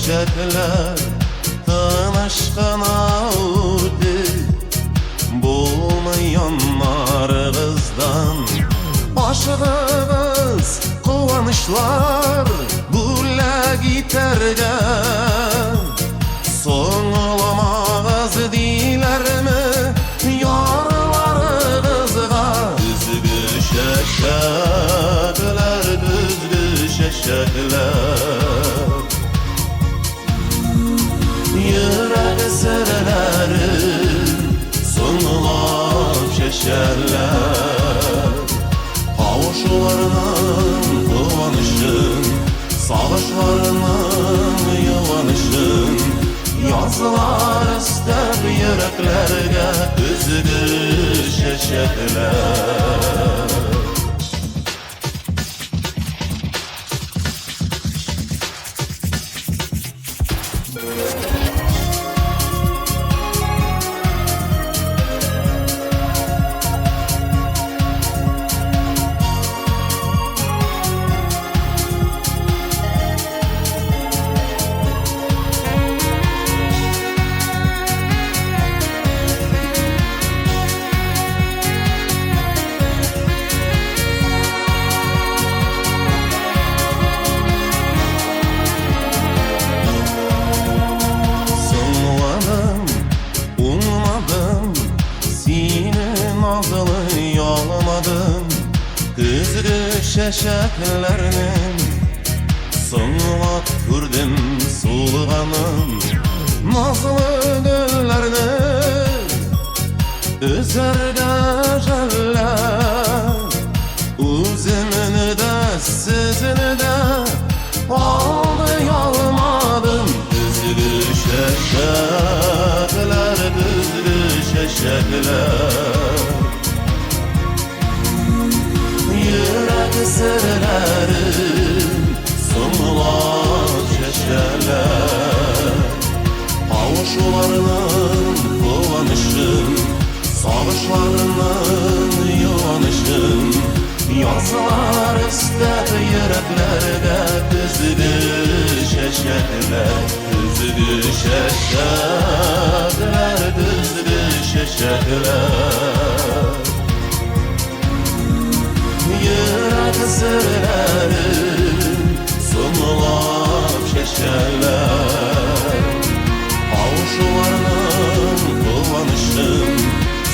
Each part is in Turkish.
çeşekler tanışkan avdi bulmayanlar kızdan aşığımız kovanışlar bulla gitarga son olamaz dilermi yarları kızga düzgü şeşekler düzgü şeşekler yürek sırları sonulap şeşerler kavuşularının kıvanışın sağışlarının yuvanışın yazılar ister yüreklerge üzgü şeşekler şeşeklerinin sonlat kürdüm sulğanın nazlı güllerini üzerge jeller üzümünü de sizini de aldı yalmadım düzgü şeşekler düzgü şeşekler yürek sırları sonulap şeşerler kavuşularının kıvanışın sağışlarının yuvanışın yazılar ister yüreklerge düzgü şeşerler düzgü şeşerler düzgü şeşerler yürek sırları sonulap şeşerler kavuşularının kıvanışın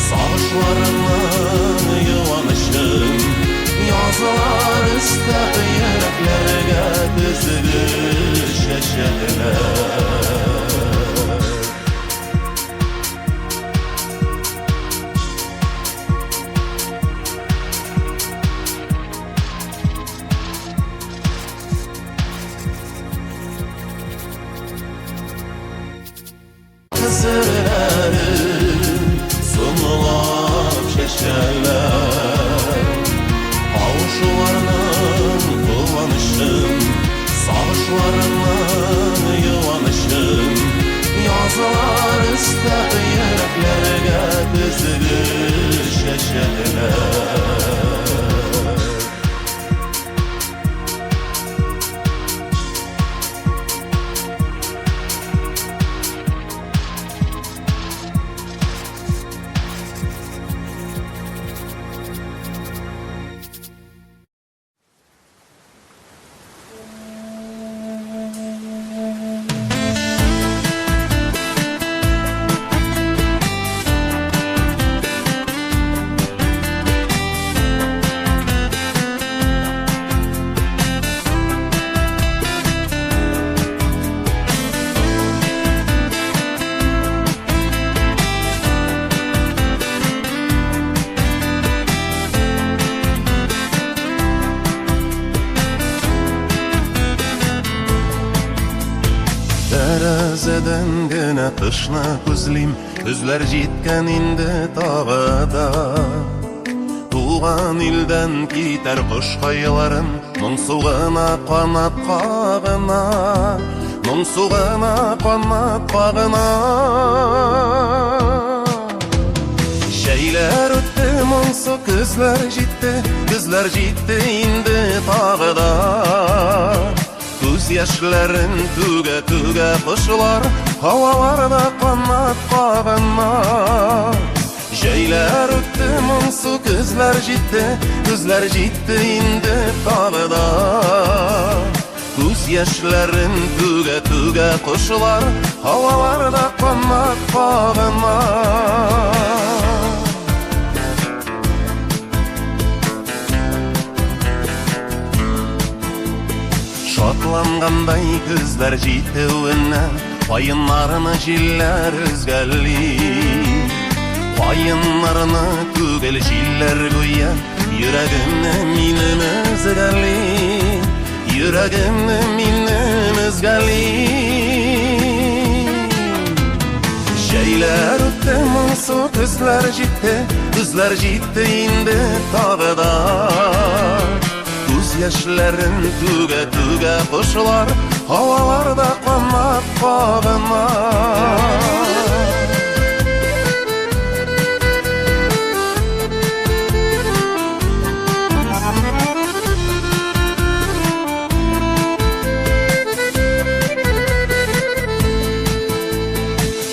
sağışlarının yuvanışın yazılar ister yüreklerge düzgü şeşerler sırları sonulap şeşerler kavuşularının kıvanışın sağışlarının yuvanışın yazılar ister yüreklerge düzgü şeşerler Terezeden gene kışna kuzlim Күзләр җиткән инде тагыда Туган илдән китәр кош кайларын Моңсугына канат кагына Моңсугына канат кагына Шәйләр үтте моңсу күзләр җитте инде тагыда Күз яшьләрен түгә кошлар, һаваларда канат каганнар. Җәйләр үтте, моңсу көзләр җитте инде тагы да. Күз яшьләрен түгә кошлар, һаваларда канат каганнар. Шатлангандай күзләр җитүеннән, каеннарны җилләр өзгәли. Каеннарны түгел җилләр гүя, йөрәгемне минем өзгәли. Йөрәгемне минем өзгәли. Җәйләр үтте, моңсу көзләр җитте инде тагы да. Күз яшьләрен түгә кошлар, һаваларда канат каганнар.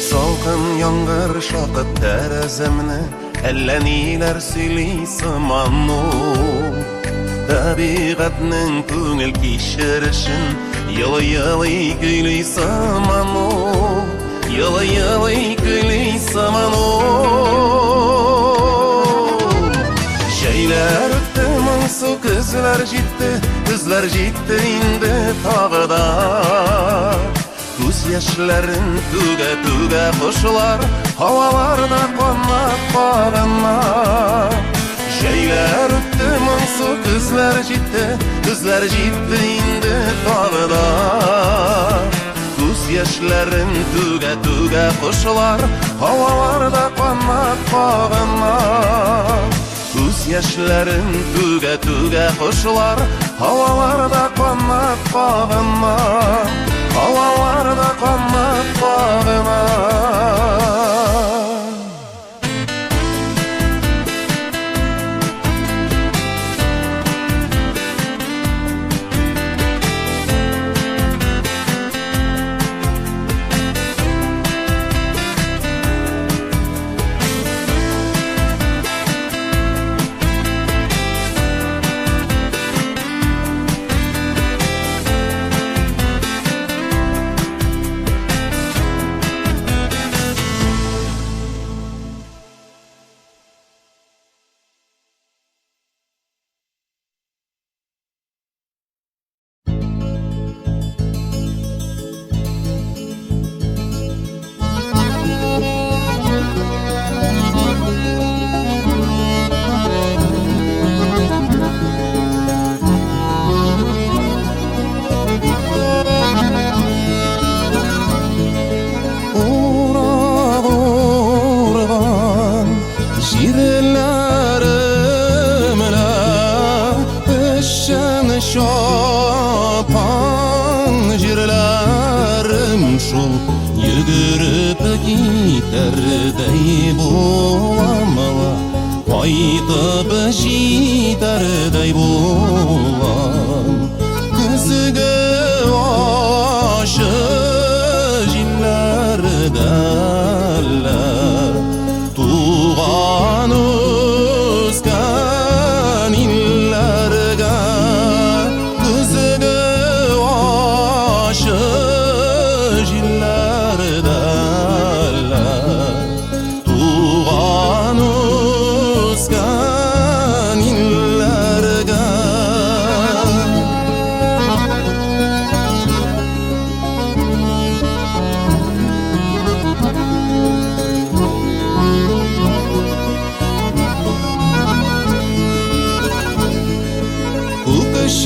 Салкын яңгыр шакып тәрәзәмне, әллә ниләр сөйли сыман ул. Табигатьнең күңел кичерешен, йылый көйли сыман ул. Йылый көйли сыман ул. Җәйләр үтте, моңсу көзләр җитте инде тагы да. Күз яшьләрен түгә кошлар, һаваларда канат каганнар. Җәйләр үтте, моңсу көзләр җитте инде тагы да. Күз яшьләрен түгә кошлар, һаваларда канат каганнар. Күз яшьләрен түгә кошлар, һаваларда канат каганнар. Һаваларда канат каганнар. Şapan jirlerim şul, yugurip giderday bulamala, qaytib jiderday bulam. Kızıge aşı jillerdeler, tuğan özgen illerge.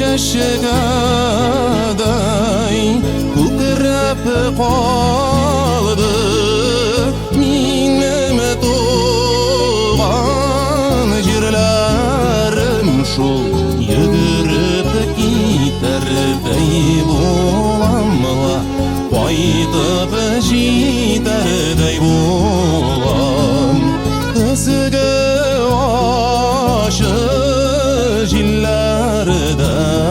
Şaşıgaday kukrap qaldı minim tuğan jirlerim şul, yugurip giderday bulamla, qaytib jiderday bulam. Kızıge aşı jillerdeler,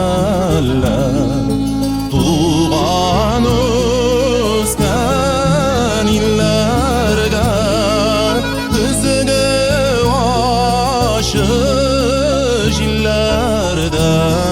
jillarda